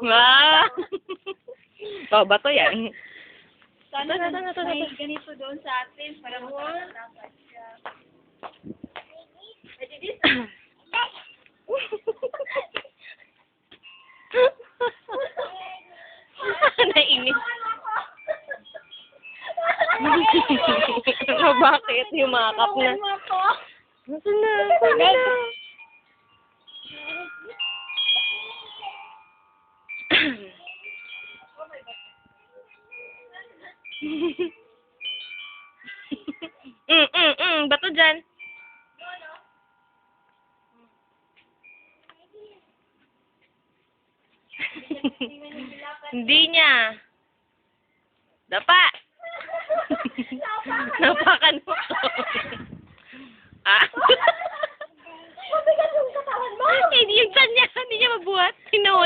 Ah! Oh, bato yan. Sana may ganito doon sa atin para makakatapat siya. Nainis. Ano, bakit? Yumakap na. Nasaan na? Saan na? Bato dyan. Hindi niya. Dapa. Napakan mo. Ah. Hindi yung chan niya. Hindi niya mabuhat. Tingnan mo.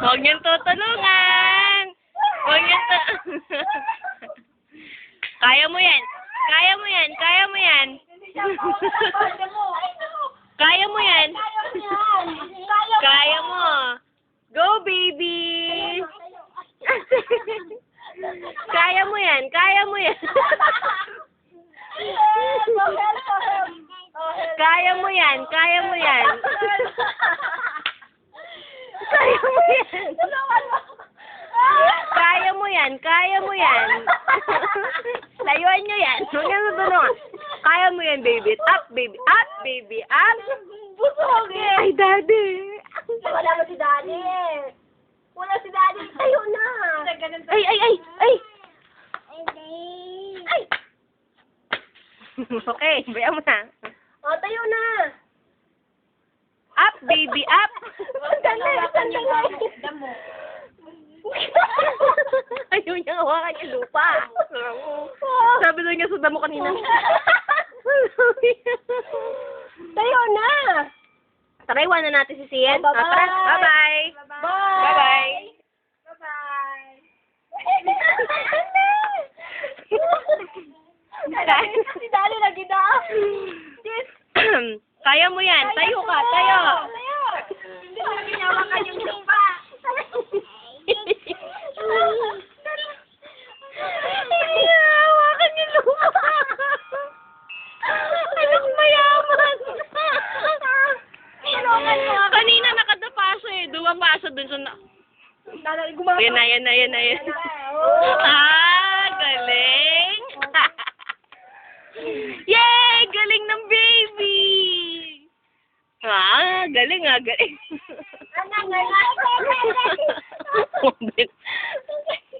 Huwag niyang tutulungan. Huwag niyang Kaya mo yan. Kaya mo yan. Kaya mo. Go, baby. Kaya mo yan. Kaya mo yan. Layuan nyo yan. Huwag nyo tutulungan. Kaya mo yan, baby. Up, baby. Up, baby. Up. Ay, daddy. Wala ba si Daddy? Wala si Daddy. Tayo na. Ay. Okay, baya mo na. O, tayo na. Up, baby. Up. Sandali. Ayaw niya hawakan yung lupa. Sabi daw niya sa damo kanina. Tayo na. Tara, iwanan natin si Sian. Bye-bye. Bye-bye. Bye-bye. Si Daddy lagi na. Kaya mo yan. Tayo ka. Tayo. Hindi mo ginawakan yung lupa. Hawakan yung lupa. Anak mayaman. Kanina nakadapa siya eh. Duwang paso dun sa Yan na. Ah, galing. Yay! Galing ng baby! Ah, galing. Anak,